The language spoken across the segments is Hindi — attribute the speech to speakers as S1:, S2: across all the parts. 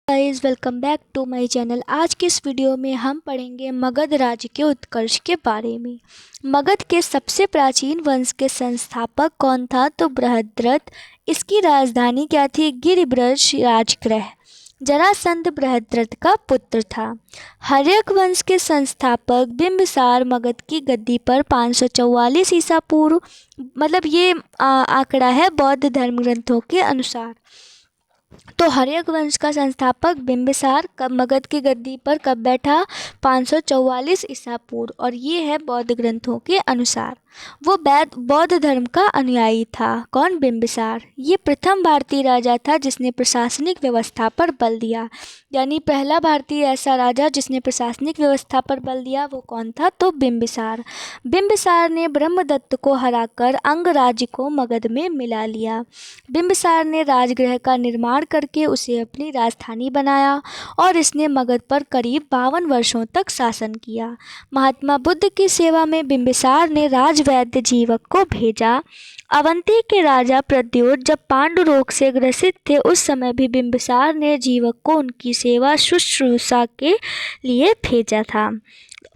S1: Guys, welcome back to my channel. आज के इस वीडियो में हम पढ़ेंगे मगध राज्य के उत्कर्ष के बारे में। मगध के सबसे प्राचीन वंश के संस्थापक कौन था? तो बृहद्रथ। इसकी राजधानी क्या थी? गिरिब्रज राजगृह। जरासंध बृहद्रथ का पुत्र था। हर्यक वंश के संस्थापक बिंबिसार मगध की गद्दी पर 544 ईसा पूर्व, मतलब ये आंकड़ा है बौद्ध धर्म ग्रंथों के अनुसार। तो हर्यक वंश का संस्थापक बिंबिसार कब मगध की गद्दी पर कब बैठा? 544 ईसा पूर्व, और ये है बौद्ध ग्रंथों के अनुसार। वो बौद्ध धर्म का अनुयायी था। कौन? बिंबिसार। ये प्रथम भारतीय राजा था जिसने प्रशासनिक व्यवस्था पर बल दिया, यानी पहला भारतीय ऐसा राजा जिसने प्रशासनिक व्यवस्था पर बल दिया वो कौन था? तो बिंबिसार। बिंबिसार ने ब्रह्मदत्त को हराकर अंग राज्य को मगध में मिला लिया। बिंबिसार ने राजगृह का निर्माण करके उसे अपनी राजधानी बनाया और इसने मगध पर करीब 52 वर्षों तक शासन किया। महात्मा बुद्ध की सेवा में बिंबिसार ने राजवैद्य जीवक को भेजा। अवंती के राजा प्रद्योत जब पांडु रोग से ग्रसित थे, उस समय भी बिंबिसार ने जीवक को उनकी सेवा शुश्रूषा के लिए भेजा था।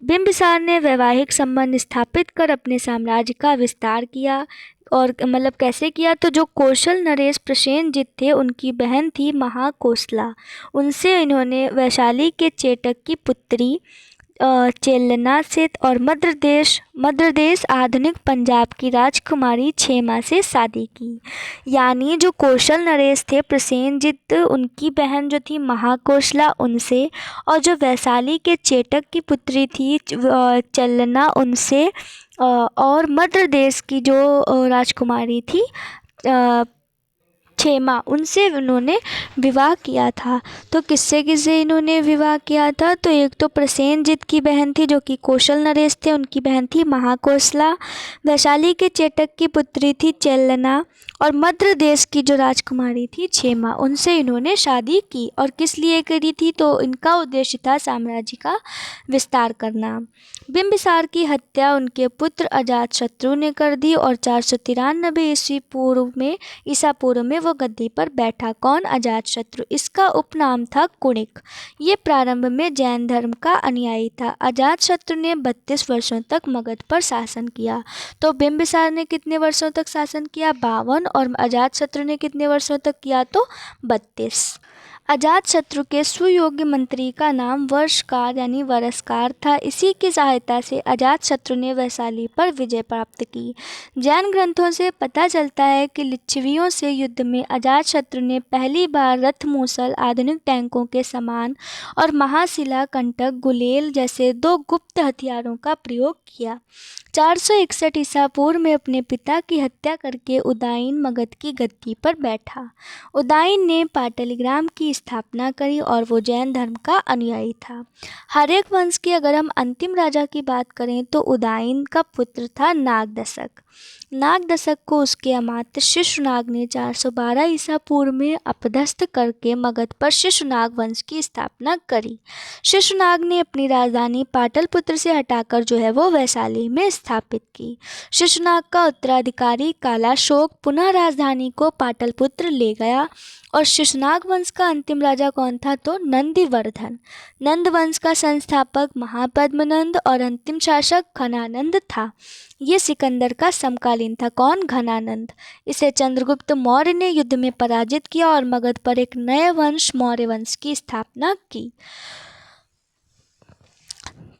S1: बिंबिसार ने वैवाहिक संबंध स्थापित कर अपने साम्राज्य का विस्तार किया। और मतलब कैसे किया? तो जो कौशल नरेश प्रसेनजित थे उनकी बहन थी महाकोसला, उनसे इन्होंने वैशाली के चेटक की पुत्री चेलना से और मध्य देश आधुनिक पंजाब की राजकुमारी क्षेमा से शादी की। यानी जो कौशल नरेश थे प्रसेनजित, उनकी बहन जो थी महाकोसला उनसे, और जो वैशाली के चेटक की पुत्री थी चेलना उनसे, और मध्य देश की जो राजकुमारी थी क्षेमा, उनसे उन्होंने विवाह किया था। तो किससे किससे इन्होंने विवाह किया था? तो एक तो प्रसेनजित की बहन थी जो कि कौशल नरेश थे, उनकी बहन थी महाकोसला। वैशाली के चेटक की पुत्री थी चेलना, और मध्य देश की जो राजकुमारी थी क्षेमा, उनसे इन्होंने शादी की। और किस लिए करी थी? तो इनका उद्देश्य था साम्राज्य का विस्तार करना। बिंबिसार की हत्या उनके पुत्र अजातशत्रु ने कर दी और 493 ईसा पूर्व में वो गद्दी पर बैठा। कौन? अजातशत्रु। इसका उपनाम था कुणिक। ये प्रारंभ में जैन धर्म का अनुयायी था। अजातशत्रु ने 32 वर्षों तक मगध पर शासन किया। तो बिंबिसार ने कितने वर्षों तक शासन किया? 52। और अजातशत्रु ने कितने वर्षों तक किया? तो 32। अजातशत्रु के सुयोग्य मंत्री का नाम वर्षकार यानी वरसकार था। इसी की सहायता से अजातशत्रु ने वैशाली पर विजय प्राप्त की। जैन ग्रंथों से पता चलता है कि लिच्छवियों से युद्ध में अजातशत्रु ने पहली बार रथ मूसल, आधुनिक टैंकों के समान, और महाशिला कंटक गुलेल जैसे 2 गुप्त हथियारों का प्रयोग किया। 461 ईसा पूर्व में अपने पिता की हत्या करके उदायन मगध की गद्दी पर बैठा। उदायन ने पाटलिग्राम की स्थापना करी और वो जैन धर्म का अनुयायी था। हर्यक वंश के अगर हम अंतिम राजा की बात करें तो उदायन का पुत्र था नागदशक। नागदशक को उसके अमात्य शिशुनाग ने 412 ईसा पूर्व में अपदस्थ करके मगध पर शिशुनाग वंश की स्थापना करी। शिशुनाग ने अपनी राजधानी पाटलिपुत्र से हटाकर जो है वो वैशाली में स्थापित की। शिशुनाग का उत्तराधिकारी कालाशोक पुनः राजधानी को पाटलिपुत्र ले गया। और शिशुनाग वंश का अंतिम राजा कौन था? तो नंदिवर्धन। नंद वंश का संस्थापक महापद्मनंद और अंतिम शासक घनानंद था। ये सिकंदर का समकालीन था। कौन? घनानंद। इसे चंद्रगुप्त मौर्य ने युद्ध में पराजित किया और मगध पर एक नए वंश मौर्य वंश की स्थापना की।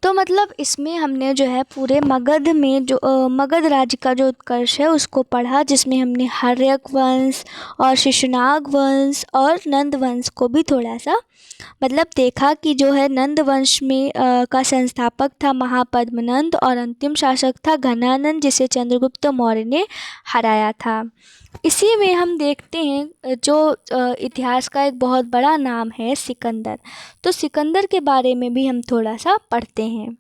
S1: तो मतलब इसमें हमने जो है पूरे मगध में जो मगध राज्य का जो उत्कर्ष है उसको पढ़ा, जिसमें हमने हर्यक वंश और शिशुनाग वंश और नंद वंश को भी थोड़ा सा मतलब देखा कि जो है नंद वंश में का संस्थापक था महापद्मनंद और अंतिम शासक था घनानंद, जिसे चंद्रगुप्त मौर्य ने हराया था। इसी में हम देखते हैं जो इतिहास का एक बहुत बड़ा नाम है सिकंदर। तो सिकंदर के बारे में भी हम थोड़ा सा पढ़ते हैं।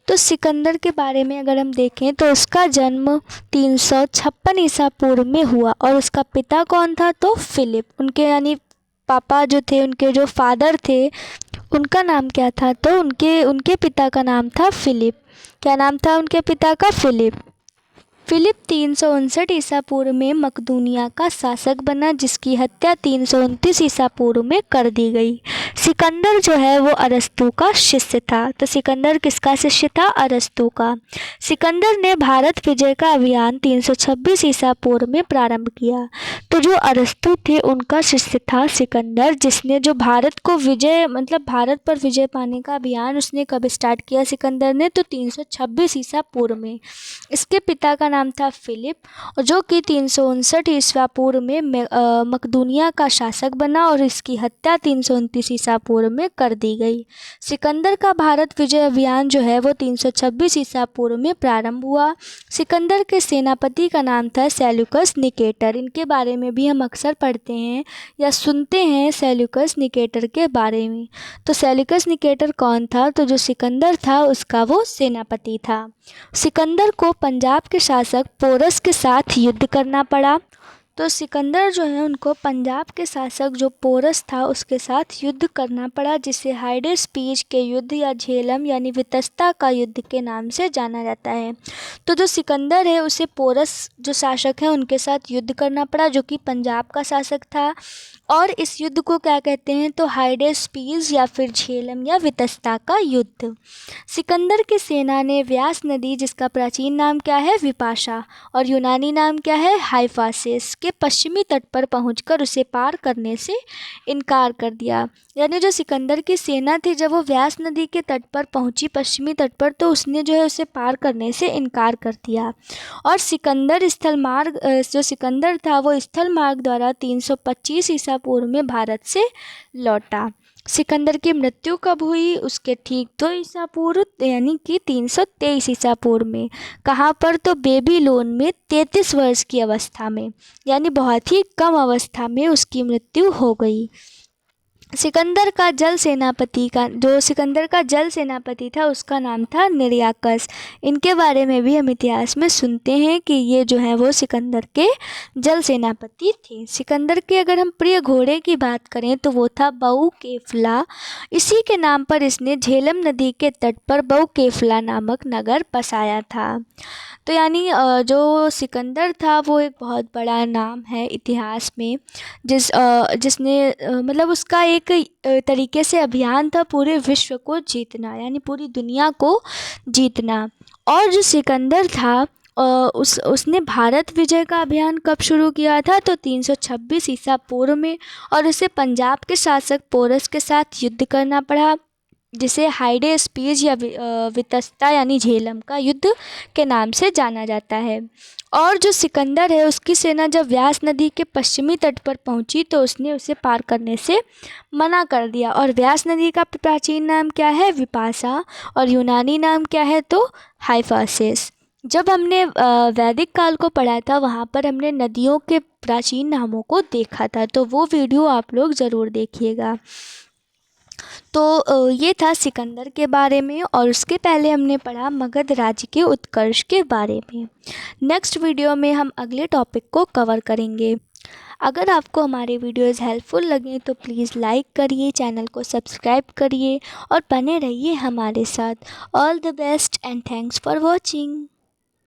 S1: तो सिकंदर के बारे में अगर हम देखें तो उसका जन्म 356 ईसा पूर्व में हुआ और उसका पिता कौन था? तो फिलिप। उनके यानी पापा जो थे, उनके जो फादर थे, उनका नाम क्या था? तो उनके पिता का नाम था फिलिप। क्या नाम था उनके पिता का? फिलिप। फिलिप 359 ईसा पूर्व में मकदूनिया का शासक बना, जिसकी हत्या 329 ईसा पूर्व में कर दी गई। सिकंदर जो है वो अरस्तु का शिष्य था। तो सिकंदर किसका शिष्य था? अरस्तु का। सिकंदर ने भारत विजय का अभियान 326 ईसा पूर्व में प्रारंभ किया। तो जो अरस्तु थे उनका शिष्य था सिकंदर, जिसने जो भारत को विजय मतलब भारत पर विजय पाने का अभियान उसने कब स्टार्ट किया सिकंदर ने? तो 326 ईसा पूर्व में। इसके पिता का नाम था फिलिप, और जो कि 359 ईसा पूर्व में मकदूनिया का शासक बना, और इसकी हत्या 329 ईसा पूर्व में कर दी गई। सिकंदर का भारत विजय अभियान जो है वो 326 ईसा पूर्व में प्रारंभ हुआ। सिकंदर के सेनापति का नाम था सेल्यूकस निकेटर। इनके बारे में भी हम अक्सर पढ़ते हैं या सुनते हैं सेल्यूकस निकेटर के बारे में। तो सेल्यूकस निकेटर कौन था? तो जो सिकंदर था उसका वो सेनापति था। सिकंदर को पंजाब के शासक पोरस के साथ युद्ध करना पड़ा। तो सिकंदर जो है उनको पंजाब के शासक जो पोरस था उसके साथ युद्ध करना पड़ा, जिसे हाइडेस्पीज के युद्ध या झेलम यानी वितस्ता का युद्ध के नाम से जाना जाता है। तो जो सिकंदर है उसे पोरस जो शासक हैं उनके साथ युद्ध करना पड़ा, जो कि पंजाब का शासक था। और इस युद्ध को क्या कहते हैं? तो हाइडेस्पीज या फिर झेलम या वितस्ता का युद्ध। सिकंदर की सेना ने व्यास नदी, जिसका प्राचीन नाम क्या है? विपाशा, और यूनानी नाम क्या है? हाइफासिस, के पश्चिमी तट पर पहुंचकर उसे पार करने से इनकार कर दिया। यानी जो सिकंदर की सेना थी जब वो व्यास नदी के तट पर पहुंची पश्चिमी तट पर, तो उसने जो है उसे पार करने से इनकार कर दिया। और सिकंदर स्थल मार्ग जो सिकंदर था वो स्थल मार्ग द्वारा 325 ईसा पूर्व में भारत से लौटा। सिकंदर की मृत्यु कब हुई? उसके ठीक 2 ईसा पूर्व यानी कि 323 ईसा पूर्व में। कहाँ पर? तो बेबीलोन में 33 वर्ष की अवस्था में, यानी बहुत ही कम अवस्था में उसकी मृत्यु हो गई। सिकंदर का जल सेनापति था उसका नाम था निर्याकस। इनके बारे में भी हम इतिहास में सुनते हैं कि ये जो है वो सिकंदर के जल सेनापति थे। सिकंदर के अगर हम प्रिय घोड़े की बात करें तो वो था बहुकेफला। इसी के नाम पर इसने झेलम नदी के तट पर बहुकेफला नामक नगर बसाया था। तो यानी जो सिकंदर था वो एक बहुत बड़ा नाम है इतिहास में, जिसने मतलब उसका एक तरीके से अभियान था पूरे विश्व को जीतना, यानी पूरी दुनिया को जीतना। और जो सिकंदर था उसने भारत विजय का अभियान कब शुरू किया था? तो 326 ईसा पूर्व में, और उसे पंजाब के शासक पोरस के साथ युद्ध करना पड़ा, जिसे हाइडेस्पीज या वितस्ता यानी झेलम का युद्ध के नाम से जाना जाता है। और जो सिकंदर है उसकी सेना जब व्यास नदी के पश्चिमी तट पर पहुंची तो उसने उसे पार करने से मना कर दिया। और व्यास नदी का प्राचीन नाम क्या है? विपाशा, और यूनानी नाम क्या है? तो हाइफासिस। जब हमने वैदिक काल को पढ़ा था वहाँ पर हमने नदियों के प्राचीन नामों को देखा था, तो वो वीडियो आप लोग ज़रूर देखिएगा। तो ये था सिकंदर के बारे में, और उसके पहले हमने पढ़ा मगध राज्य के उत्कर्ष के बारे में। नेक्स्ट वीडियो में हम अगले टॉपिक को कवर करेंगे। अगर आपको हमारे वीडियोस हेल्पफुल लगे तो प्लीज़ लाइक करिए, चैनल को सब्सक्राइब करिए और बने रहिए हमारे साथ। All the best and thanks for watching.